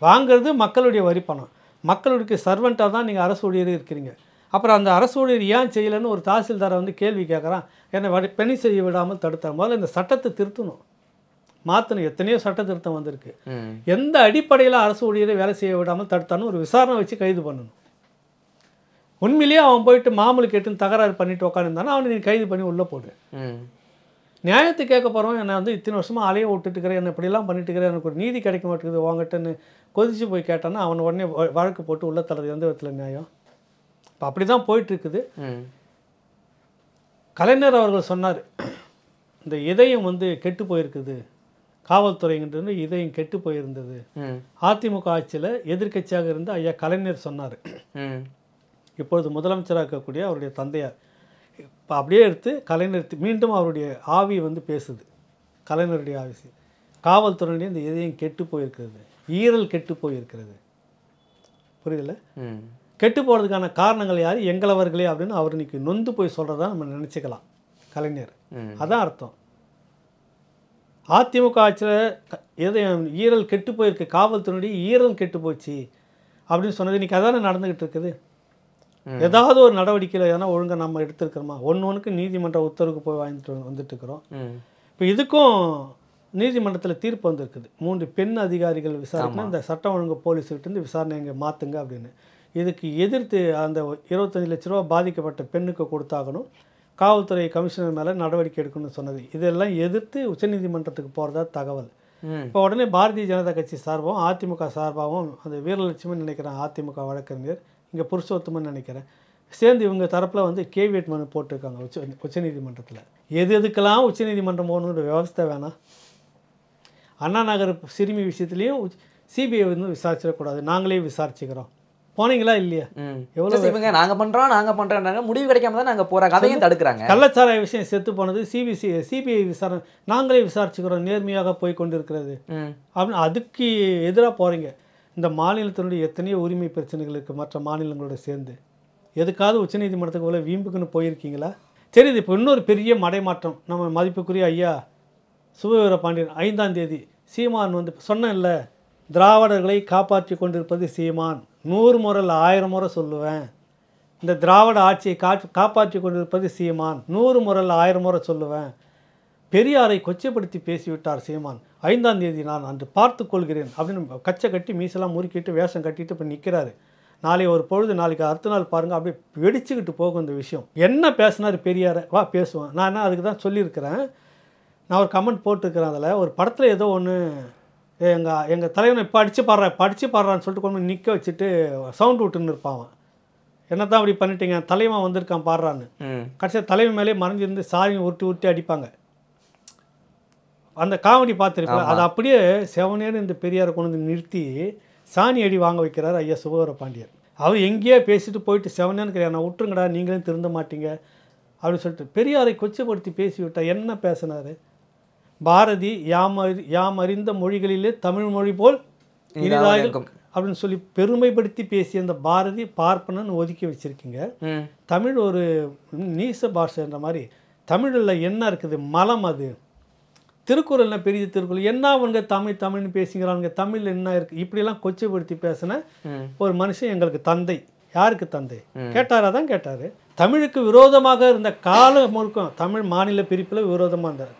Speaker 1: வாங்குறது மக்களுடைய வரி பணம், மக்களுடைய சர்வெண்ட்டாக தான் நீங்கள் அரசு ஊழியர் இருக்கிறீங்க. அப்புறம் அந்த அரசு ஊழியர் ஏன் செய்யலைன்னு ஒரு தாசில்தாரை வந்து கேள்வி கேட்குறான், என்னை பணி செய்ய விடாமல் தடுத்தார். முதல்ல இந்த சட்டத்தை திருத்தணும், மாற்றணும். எத்தனையோ சட்ட திருத்தம் வந்திருக்கு. எந்த அடிப்படையில் அரசு ஊழியரை வேலை செய்ய விடாமல் தடுத்தான்னு ஒரு விசாரணை வச்சு கைது பண்ணணும். உண்மையிலேயே அவன் போயிட்டு மாமூலு கேட்டுன்னு தகராறு பண்ணிட்டு உட்காந்துருந்தானா அவனை நீ கைது பண்ணி உள்ளே போடு. நியாயத்தை கேட்க போகிறவன் என்னை வந்து இத்தனை வருஷமாக அலைய விட்டுட்டுக்கிறேன், என்னை இப்படிலாம் பண்ணிட்டு இருக்கிறேன், எனக்கு ஒரு நீதி கிடைக்க மாட்டேங்குது வாங்கிட்டேன்னு கொதிச்சு போய் கேட்டான்னா அவனை உடனே வழக்கு போட்டு உள்ள தள்ளுறது எந்த விதத்தில் நியாயம்? இப்போ அப்படி தான் போயிட்டுருக்குது. கலைஞர் அவர்கள் சொன்னார், இந்த இதயம் வந்து கெட்டு போயிருக்குது, காவல்துறைங்கிறது இதயம் கெட்டு போயிருந்தது. அதிமுக ஆட்சியில் எதிர்க்கட்சியாக இருந்த ஐயா கலைஞர் சொன்னார். இப்பொழுது முதலமைச்சராக இருக்கக்கூடிய அவருடைய தந்தையார் இப்போ அப்படியே எடுத்து கலைஞர் மீண்டும் அவருடைய ஆவி வந்து பேசுது. கலைஞருடைய ஆவி, காவல்துறையிலே இந்த இதயம் கெட்டு போயிருக்கிறது, ஈரல் கெட்டு போயிருக்கிறது. புரியுதுல்ல? கெட்டு போகிறதுக்கான காரணங்கள் யார்? எங்களவர்களே அப்படின்னு அவர் இன்னைக்கு நொந்து போய் சொல்கிறதா நம்ம நினச்சிக்கலாம். கலைஞர் அதான் அர்த்தம். அதிமுக ஆட்சியில் ஈரல் கெட்டு போயிருக்கு, காவல்துறையுடைய ஈரல் கெட்டு போச்சு அப்படின்னு சொன்னது இன்றைக்கி அதானே நடந்துக்கிட்டு இருக்குது. ஏதாவது ஒரு நடவடிக்கையில் எதனா ஒழுங்காக நம்ம எடுத்துருக்கிறோமா? ஒன்றுக்கு நீதிமன்ற உத்தரவுக்கு போய் வாங்கிட்டு வந்துட்டுருக்குறோம். இப்போ இதுக்கும் நீதிமன்றத்தில் தீர்ப்பு வந்திருக்குது. 3 பெண் அதிகாரிகள் விசாரிக்கணும், இந்த சட்டம் ஒழுங்கு போலீஸ்கிட்டேருந்து விசாரணை இங்கே மாற்றுங்க அப்படின்னு. இதுக்கு எதிர்த்து அந்த 25 லட்ச ரூபா பாதிக்கப்பட்ட பெண்ணுக்கு கொடுத்தாகணும், காவல்துறை கமிஷனர் மேலே நடவடிக்கை எடுக்கணும்னு சொன்னது. இதெல்லாம் எதிர்த்து உச்சநீதிமன்றத்துக்கு போகிறதா தகவல். இப்போ உடனே பாரதிய ஜனதா கட்சி சார்பாகவும் அதிமுக சார்பாகவும் அந்த வீரலட்சுமின்னு நினைக்கிறேன் அதிமுக வழக்கறிஞர், இங்கே புருஷோத்தமன் நினைக்கிறேன், சேர்ந்து இவங்க தரப்பில் வந்து கேவியட் மனு போட்டிருக்காங்க உச்சநீதிமன்றத்தில். எதுக்கெல்லாம் உச்சநீதிமன்றம் போகணுன்ற விவஸ்தை வேணாம். அண்ணா நகர் சிறுமி விஷயத்துலேயும் சிபிஐ வந்து விசாரிச்சிடக்கூடாது, நாங்களே விசாரிச்சுக்கிறோம். போனீங்களா இல்லையா?
Speaker 2: எவ்வளோ இவங்க நாங்கள் பண்ணுறோன்றாங்க, முடிவு கிடைக்காம தான் நாங்கள் போகிறாங்க, அதையும் தடுக்கிறாங்க.
Speaker 1: கள்ளச்சாராய விஷயம் செத்து போனது சிபிஐ விசாரணை, நாங்களே விசாரிச்சுக்கிறோம், நேர்மையாக போய் கொண்டிருக்கிறது அப்படின்னு அதுக்கு எதிராக போகிறீங்க. இந்த மாநிலத்தினுடைய எத்தனையோ உரிமை பிரச்சனைகள் இருக்குது மற்ற மாநிலங்களோட சேர்ந்து. எதுக்காவது உச்சநீதிமன்றத்துக்கு போல வீம்புக்குன்னு போயிருக்கீங்களா? சரி, இது இப்போ இன்னொரு பெரிய மடைமாற்றம். நம்ம மதிப்புக்குரிய ஐயா சுபவீர பாண்டியன் 5ஆம் தேதி சீமான் வந்து சொன்னேன் இல்லை, திராவிடர்களை காப்பாற்றி கொண்டிருப்பது சீமான், 100 முறை இல்லை 1000 முறை சொல்லுவேன். இந்த திராவிட ஆட்சியை காப்பாற்றி கொண்டிருப்பது சீமான், 100 முறை இல்லை 1000 முறை சொல்லுவேன். பெரியாரை கொச்சைப்படுத்தி பேசிவிட்டார் சீமான், 5ஆம் தேதி நான் அன்று பார்த்து கொள்கிறேன் அப்படின்னு கச்சை கட்டி மீசெல்லாம் முறுக்கிட்டு வேஷம் கட்டிட்டு இப்போ நிற்கிறாரு. நாளை ஒரு பொழுது, நாளைக்கு அடுத்த நாள் பாருங்கள், அப்படியே வெடிச்சுக்கிட்டு போகும் இந்த விஷயம். என்ன பேசினார் பெரியாரை? வா பேசுவேன். நான் என்ன அதுக்கு தான் சொல்லியிருக்கிறேன். நான் ஒரு கமெண்ட் போட்டிருக்கிறேன். அதில் ஒரு படத்தில் ஏதோ ஒன்று எங்கள் தலைவனை படித்து பாடுறான்னு சொல்லிட்டு கொண்டு நிற்க வச்சுட்டு சவுண்டு விட்டுன்னு இருப்பான். என்ன தான் அப்படி பண்ணிட்டீங்க, தலைவன் வந்திருக்கான் பாடுறான்னு. கடைசியாக தலைவன் மேலே மறைஞ்சிருந்து சாரியை உருட்டி அடிப்பாங்க. அந்த காமெடி பார்த்துருப்பேன். அதை அப்படியே செவனேன்னு இந்த பெரியாரை கொண்டு வந்து நிறுத்தி சாணி அடி வாங்க வைக்கிறார் ஐயா சுபவீர பாண்டியர். அவர் எங்கேயோ பேசிட்டு போயிட்டு செவனேன்னு கிடையாது, நான் விட்டுருங்கடா நீங்களும் திருந்த மாட்டீங்க அப்படின்னு சொல்லிட்டு பெரியாரை கொச்சைப்படுத்தி பேசிவிட்டார். என்ன பேசினார்? பாரதி யாம் அறிந்த மொழிகளிலே தமிழ் மொழி போல் இனிதாக இருக்கும் அப்படின்னு சொல்லி பெருமைப்படுத்தி பேசிய அந்த பாரதி பார்ப்பனன்னு ஒதுக்கி வச்சுருக்கீங்க. தமிழ் ஒரு நீச பாஷைன்ற மாதிரி. தமிழில் என்ன இருக்குது? மலம். அது திருக்குறள்னா பெரிய திருக்குறள் என்ன அவங்க தமிழ்னு பேசிக்கிறாங்க, தமிழ் என்ன இருக்குது? இப்படிலாம் கொச்சைப்படுத்தி பேசின ஒரு மனுஷன் எங்களுக்கு தந்தை. யாருக்கு தந்தை கேட்டாரா? தான் கேட்டார். தமிழுக்கு விரோதமாக இருந்த காலம் முழுக்கும் தமிழ் மாநில பிரிப்பில் விரோதமாக இருந்தார்.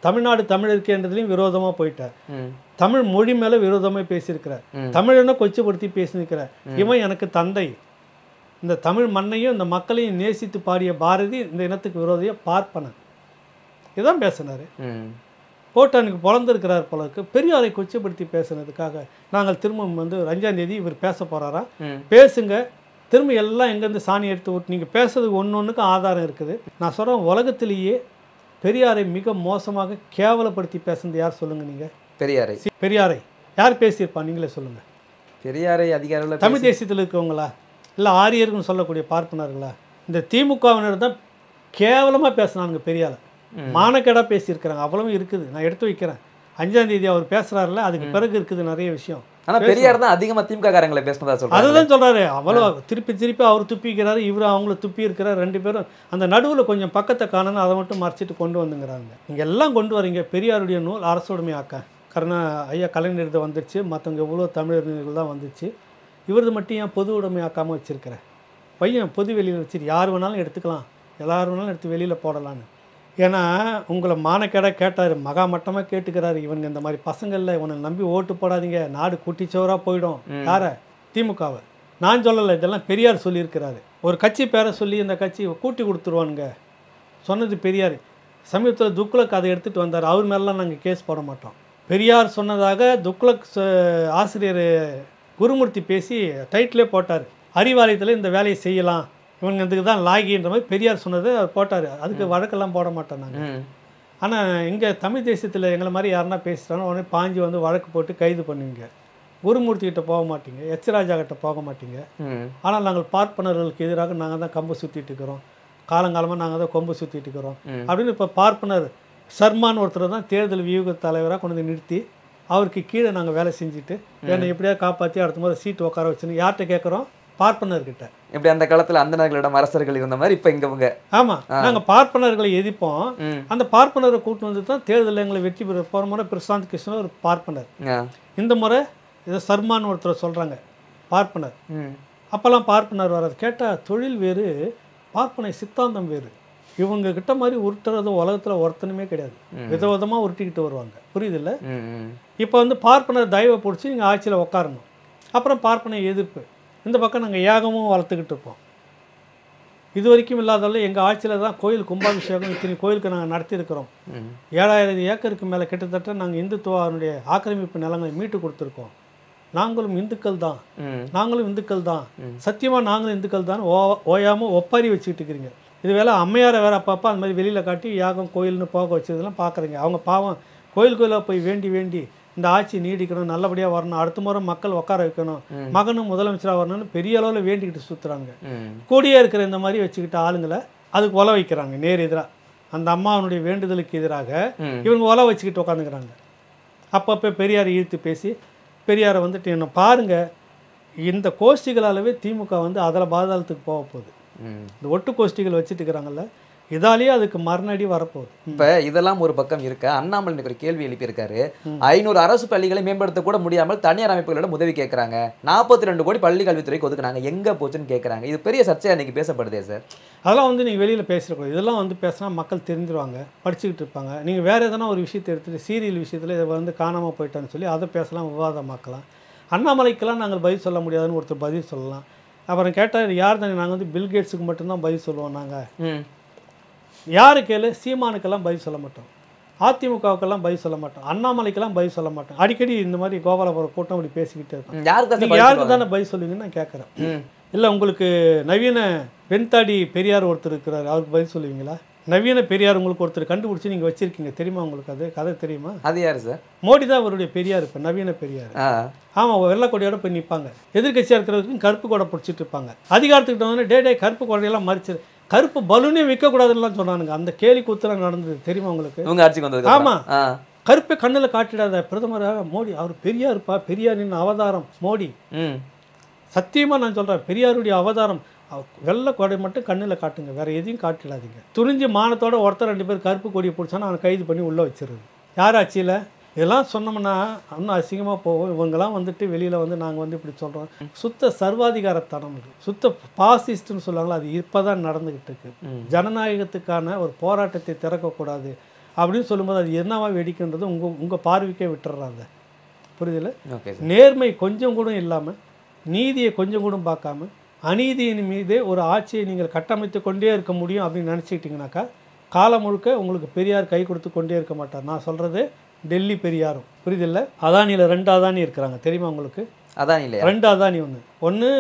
Speaker 1: தமிழ்நாடு தமிழ் இருக்கேன்றதுலையும் விரோதமாக போயிட்டார். தமிழ் மொழி மேலே விரோதமாக பேசியிருக்கிறார். தமிழனை கொச்சைப்படுத்தி பேசியிருக்கிறார். இவன் எனக்கு தந்தை. இந்த தமிழ் மண்ணையும் இந்த மக்களையும் நேசித்து பாடிய பாரதி இந்த இனத்துக்கு விரோதிய பார்ப்பனன். இதுதான் பேசினார். போட்டானுக்கு பிறந்திருக்கிறார் போலருக்கு. பெரியாரை கொச்சைப்படுத்தி பேசுனதுக்காக நாங்கள் திரும்ப வந்து 5ஆம் தேதி இவர் பேச போகிறாரா, பேசுங்க, திரும்ப எல்லாம் எங்கேருந்து சாணி எடுத்து விட்டு நீங்கள் பேசுறதுக்கு ஒன்றுக்கு ஆதாரம் இருக்குது. நான் சொல்கிறேன், உலகத்திலேயே பெரியாரை மிக மோசமாக கேவலப்படுத்தி பேசுனது யார் சொல்லுங்கள்? நீங்கள் பெரியாரை யார் பேசியிருப்பா? நீங்களே சொல்லுங்கள்.
Speaker 2: பெரியாரை அதிகாரிகள்
Speaker 1: தமிழ் தேசியத்தில் இருக்கிறவங்களா இல்லை ஆரியர்கள்னு சொல்லக்கூடிய பார்ப்பனர்களா? இந்த திமுகவினர் தான் கேவலமாக பேசினாங்க பெரியாரை. மானக்கேடாக பேசியிருக்கிறாங்க. அவ்வளவும் இருக்குது, நான் எடுத்து வைக்கிறேன். 5ஆம் தேதி அவர் பேசுகிறாருல, அதுக்கு பிறகு இருக்குது நிறைய விஷயம்.
Speaker 2: ஆனால் பெரியார் தான் அதிகமாக திமுக காரங்களை பேசினதா சொல்றாரு.
Speaker 1: அதுதான் சொல்கிறாரு. அவ்வளோ திருப்பி அவர் துப்பிக்கிறாரு, இவர் அவங்கள துப்பி இருக்கிறார். 2 பேரும் அந்த நடுவில் கொஞ்சம் பக்கத்தை காணணும், அதை மட்டும் மறைச்சிட்டு கொண்டு வந்துங்கிறாங்க. நீங்கள் எல்லாம் கொண்டு வரீங்க. பெரியாருடைய நூல் அரசுடைமை ஆக்க ஐயா கலைஞர் இது வந்துடுச்சு, மற்றவங்க எவ்வளோ தமிழர்கள் தான் வந்துச்சு. இவரது மட்டும் ஏன் பொது உடைமை ஆக்காமல் வச்சுருக்கிறேன்? பையன் பொது வெளியில் வச்சுரு, யார் வேணாலும் எடுத்துக்கலாம், எல்லாரும் வேணாலும் எடுத்து வெளியில் போடலான்னு. ஏன்னா உங்களை மானக்கேடாக கேட்டார், மகா மட்டமாக கேட்டுக்கிறாரு. இவங்க இந்த மாதிரி பசங்களில் இவனை நம்பி ஓட்டு போடாதீங்க, நாடு குட்டிச்சோராக போயிடும். யாரை? திமுகவை. நான் சொல்லலை, இதெல்லாம் பெரியார் சொல்லியிருக்கிறாரு. ஒரு கட்சி பேரை சொல்லி இந்த கட்சி கூட்டி கொடுத்துருவானுங்க சொன்னது பெரியார். சமீபத்தில் துக்ளக் அதை எடுத்துகிட்டு வந்தார். அவர் மேலாம் நாங்கள் கேஸ் போட மாட்டோம். பெரியார் சொன்னதாக துக்ளக் ஆசிரியர் குருமூர்த்தி பேசி டைட்டிலே போட்டார், அறிவாலயத்தில் இந்த வேலையை செய்யலாம், இவங்க இதுக்கு தான் லாகின்ற மாதிரி பெரியார் சொன்னது அவர் போட்டார். அதுக்கு வழக்கெல்லாம் போட மாட்டோம் நாங்கள். ஆனால் இங்கே தமிழ் தேசத்தில் எங்களை மாதிரி யாருன்னா பேசிட்டாலும் உடனே பாஞ்சு வந்து வழக்கு போட்டு கைது பண்ணுவீங்க. குருமூர்த்தி கிட்ட போக மாட்டீங்க, எச் ராஜா கிட்ட போக மாட்டீங்க. ஆனால் நாங்கள் பார்ப்பனர்களுக்கு எதிராக நாங்கள் தான் கம்பு சுற்றிட்டு இருக்கிறோம், காலங்காலமாக நாங்கள் தான் கொம்பு சுற்றிட்டு இருக்கிறோம் அப்படின்னு. இப்போ பார்ப்பனர் சர்மான்னு ஒருத்தர் தான் தேர்தல் வியூக தலைவராக கொண்டு வந்து நிறுத்தி அவருக்கு கீழே நாங்கள் வேலை செஞ்சுட்டு என்னை எப்படியா காப்பாற்றி அடுத்த மாதிரி சீட்டு உட்கார வச்சுன்னு யார்கிட்ட கேட்குறோம்? பார்ப்பனர்கிட்ட.
Speaker 2: இப்படி அந்த காலத்தில் அந்தனர்களிடம் அரசர்கள் இருந்த மாதிரி இப்போ இங்கே
Speaker 1: ஆமாம், நாங்கள் பார்ப்பனர்களை எதிர்ப்போம். அந்த பார்ப்பனரை கூட்டு வந்து தான் தேர்தலில் எங்களை வெற்றி பெற போகிற முறை பிரசாந்த் கிருஷ்ணன் ஒரு பார்ப்பனர், இந்த முறை இதை சர்மான்னு ஒருத்தர் சொல்கிறாங்க பார்ப்பனர். அப்போல்லாம் பார்ப்பனர் வராது. கேட்டால் தொழில் வேறு, பார்ப்பனை சித்தாந்தம் வேறு. இவங்க கிட்ட மாதிரி உருட்டுறது உலகத்தில் ஒருத்தனுமே கிடையாது. விதவிதமாக உருட்டிக்கிட்டு வருவாங்க, புரியுதில்ல? இப்போ வந்து பார்ப்பனர் தயவை பிடிச்சி நீங்கள் ஆட்சியில் உட்காரணும். அப்புறம் பார்ப்பனை எதிர்ப்பு. இந்த பக்கம் நாங்கள் யாகமும் வளர்த்துக்கிட்டு இருப்போம். இது வரைக்கும் இல்லாதால எங்கள் ஆட்சியில் தான் கோயில் கும்பாபிஷேகம் இத்தனை கோயிலுக்கு நாங்கள் நடத்தியிருக்கிறோம். 7000 ஏக்கருக்கு மேலே கிட்டத்தட்ட நாங்கள் இந்துத்துவனுடைய ஆக்கிரமிப்பு நிலங்களை மீட்டு கொடுத்துருக்கோம். நாங்களும் இந்துக்கள் தான், நாங்களும் இந்துக்கள் தான், சத்தியமாக நாங்களும் இந்துக்கள் தான் ஓயாமல் ஒப்பாரி வச்சுக்கிட்டு இருக்கிறீங்க. இது வேலை அம்மையாரை வேறு அப்பப்போ அந்த மாதிரி வெளியில் காட்டி யாகம் கோயில்னு போக வச்சதெல்லாம் பார்க்குறீங்க. அவங்க பாவம் கோயிலாக போய் வேண்டி இந்த ஆட்சி நீடிக்கணும், நல்லபடியாக வரணும், அடுத்த முறை மக்கள் உட்கார வைக்கணும், மகனும் முதலமைச்சராக வரணும்னு பெரிய அளவில் வேண்டிக்கிட்டு சுற்றுறாங்க. கூடியே இருக்கிற இந்த மாதிரி வச்சுக்கிட்ட ஆளுங்களை அதுக்கு ஒல வைக்கிறாங்க. நேர் எதிராக அந்த அம்மாவனுடைய வேண்டுதலுக்கு எதிராக இவங்க ஒல வச்சுக்கிட்டு உட்காந்துக்கிறாங்க. அப்பப்போ பெரியார் இழுத்து பேசி பெரியாரை வந்துட்டு என்ன பாருங்கள், இந்த கோஷ்டிகளாலவே திமுக வந்து அதில் பாதாளத்துக்கு போக போகுது. இந்த ஒட்டு கோஷ்டிகள் வச்சுட்டு இருக்கிறாங்கல்ல, இதாலேயே அதுக்கு மறுநடி வரப்போகுது.
Speaker 2: இப்போ இதெல்லாம் ஒரு பக்கம் இருக்க, அண்ணாமலை ஒரு கேள்வி எழுப்பியிருக்காரு. 500 அரசு பள்ளிகளை மேம்படுத்த கூட முடியாமல் தனியார் அமைப்புகளிடம் உதவி கேட்குறாங்க. 42 கோடி பள்ளி கல்வித்துறைக்கு ஒதுக்குனாங்க, எங்கே போச்சுன்னு கேட்குறாங்க. இது பெரிய சர்ச்சையாக இன்றைக்கி பேசப்படுதே சார். அதெல்லாம் வந்து நீங்கள் வெளியில் பேசுகிறக்கூடாது. இதெல்லாம் வந்து பேசினா மக்கள் தெரிஞ்சிருவாங்க, படிச்சுக்கிட்டு இருப்பாங்க. நீங்கள் வேறு எதனா ஒரு விஷயத்தை எடுத்துகிட்டு சீரியல் விஷயத்தில் இதை வந்து காணாமல் போயிட்டான்னு சொல்லி அதை பேசலாம், விவாதமாக்கலாம். அண்ணாமலைக்கெல்லாம் நாங்கள் பதில் சொல்ல முடியாதுன்னு ஒருத்தர் பதில் சொல்லலாம். அப்புறம் கேட்டால் யார் தானே, நாங்கள் வந்து பில்கேட்ஸுக்கு மட்டும்தான் பதில் சொல்லுவோம். நாங்கள் யாரு கேளு, சீமானுக்கெல்லாம் பதில் சொல்ல மாட்டோம், அதிமுகவுக்கெல்லாம் பதில் சொல்ல மாட்டோம், அண்ணாமலைக்கெல்லாம் பதில் சொல்ல மாட்டோம். அடிக்கடி இந்த மாதிரி கோபாலபுரம் கூட்டம் அப்படி பேசிக்கிட்டே இருக்கோம். யாருக்கு தானே பதில் சொல்லுவீங்கன்னு நான் கேட்குறேன். இல்லை உங்களுக்கு நவீன வெண்தாடி பெரியார் ஒருத்தர் இருக்கிறார், அவருக்கு பதில் சொல்லுவீங்களா? நவீன பெரியார் உங்களுக்கு ஒருத்தர் கண்டுபிடிச்சி நீங்கள் வச்சுருக்கீங்க, தெரியுமா உங்களுக்கு? அது கதை தெரியுமா? அது யார் சார்? மோடி தான் அவருடைய பெரியார். இப்போ நவீன பெரியார். ஆமாம், வெள்ளைக்கொடியோட போய் நிற்பாங்க. எதிர்கட்சியாக இருக்கிறவருக்கு கருப்பு கொடை பிடிச்சிட்டு இருப்பாங்க. அதிகாரத்துக்கிட்ட வந்து டே கருப்பு கொடையெல்லாம் மறிச்சிரு, கருப்பு பலூனே விற்கக்கூடாதுலாம் சொன்னானுங்க. அந்த கேலி கூத்துலாம் நடந்தது, தெரியுமா உங்களுக்கு? உங்கள் ஆட்சிக்கு வந்தது. ஆமாம், கருப்பை கண்ணில் காட்டிடாத பிரதமராக மோடி. அவர் பெரியாருப்பா, பெரியாரின் அவதாரம் மோடி. சத்தியமாக நான் சொல்கிறேன், பெரியாருடைய அவதாரம். வெள்ளை கொடை மட்டும் கண்ணில் காட்டுங்க, வேறு எதையும் காட்டிடாதீங்க. துணிஞ்சு மானத்தோட ஒருத்தர் 2 பேர் கருப்பு கொடியை பிடிச்சானா அவனை கைது பண்ணி உள்ளே வச்சிருது. யார் ஆட்சியில்? இதெல்லாம் சொன்னோம்னா இன்னும் அசிங்கமாக போகும். இவங்கெல்லாம் வந்துட்டு வெளியில் வந்து நாங்கள் வந்து இப்படி சொல்கிறோம். சுத்த சர்வாதிகாரத்தனம், இது சுத்த பாசிஸ்ட்னு சொல்லுவாங்களா, அது இப்போ தான் நடந்துக்கிட்டு இருக்கு. ஜனநாயகத்துக்கான ஒரு போராட்டத்தை திறக்கக்கூடாது அப்படின்னு சொல்லும்போது அது என்னவா வெடிக்கின்றது உங்கள் பார்வைக்கே விட்டுறாங்க, புரியுதில்ல? நேர்மை கொஞ்சம் கூட இல்லாமல், நீதியை கொஞ்சம் கூட பார்க்காம, அநீதியின் மீதே ஒரு ஆட்சியை நீங்கள் கட்டமைத்து கொண்டே இருக்க முடியும் அப்படின்னு நினச்சிக்கிட்டிங்கனாக்கா காலம் முழுக்க உங்களுக்கு பெரியார் கை கொடுத்து கொண்டே இருக்க மாட்டார். நான் சொல்கிறது டெல்லி பெரியாரும், புரியுதில்ல? அதானியில் 2 அதானி இருக்கிறாங்க, தெரியுமா உங்களுக்கு? அதானியில் 2 அதானி. ஒன்று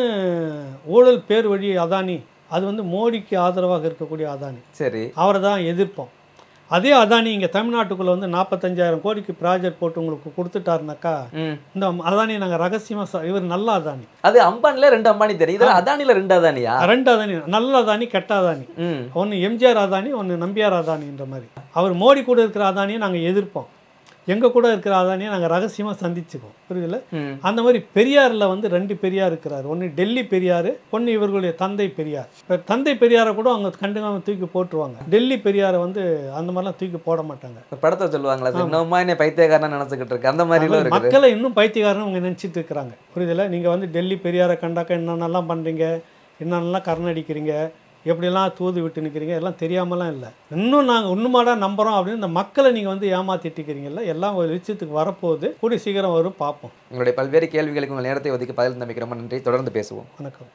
Speaker 2: ஊழல் பேர் வழி அதானி, அது வந்து மோடிக்கு ஆதரவாக இருக்கக்கூடிய அதானி. சரி, அவரை தான் எதிர்ப்போம். அதே அதானி இங்கே தமிழ்நாட்டுக்குள்ளே வந்து 45,000 கோடிக்கு ப்ராஜெக்ட் போட்டு உங்களுக்கு கொடுத்துட்டாருனாக்கா, இந்த அதானி நாங்கள் ரகசியமாக, இவர் நல்ல அதானி. அது அம்பானியில் 2 அம்பானி தெரியும், அதானியில் 2 அதானியா? 2 அதானி, நல்ல அதானி கெட்ட அதானி. ஒன்று எம்ஜிஆர் அதானி, ஒன்று நம்பியார் அதானின்ற மாதிரி. அவர் மோடி கூட இருக்கிற அதானியை நாங்கள் எதிர்ப்போம்.
Speaker 1: எங்கள் கூட இருக்கிற அதானியை நாங்கள் ரகசியமாக சந்திச்சுக்குவோம், புரியுதுல?
Speaker 2: ம்.
Speaker 1: அந்த மாதிரி பெரியாரில் வந்து 2 பெரியார் இருக்கிறார். ஒன்று டெல்லி பெரியார், ஒன்று இவர்களுடைய தந்தை பெரியார். இப்போ தந்தை பெரியாரை கூட அவங்க கண்டுக்காம தூக்கி போட்டுருவாங்க. டெல்லி பெரியாரை வந்து அந்த மாதிரிலாம் தூக்கி போட மாட்டாங்க.
Speaker 2: ஒரு படத்தை சொல்லுவாங்களா சார், இன்னுமா என்ன பைத்தியக்காரனா நினைச்சுக்கிட்டு இருக்கு, அந்த மாதிரிலாம் இருக்குது.
Speaker 1: மக்களை இன்னும் பைத்தியக்காரன்னு அவங்க நினச்சிட்டு இருக்கிறாங்க, புரியுதுல? நீங்கள் வந்து டெல்லி பெரியாரை கண்டாக்க என்னென்னலாம் பண்ணுறீங்க, என்னென்னலாம் கரணடிக்கிறீங்க, எப்படியெல்லாம் தூது விட்டு நிற்கிறீங்க, எல்லாம் தெரியாமலாம் இல்லை. இன்னும் நாங்கள் இன்னுமாடா நம்புகிறோம் அப்படின்னு இந்த மக்களை நீங்கள் வந்து ஏமாத்திட்டு இருக்கிறீங்கல்ல. எல்லாம் ஒரு விஷயத்துக்கு வரப்போகுது, கூடி சீக்கிரம் வரும், பார்ப்போம்.
Speaker 2: உங்களுடைய பல்வேறு கேள்விகளுக்கு உங்கள் நேரத்தை ஒதுக்கி பதில் தம்பிக்கு ரொம்ப நன்றி. தொடர்ந்து பேசுவோம்.
Speaker 1: வணக்கம்.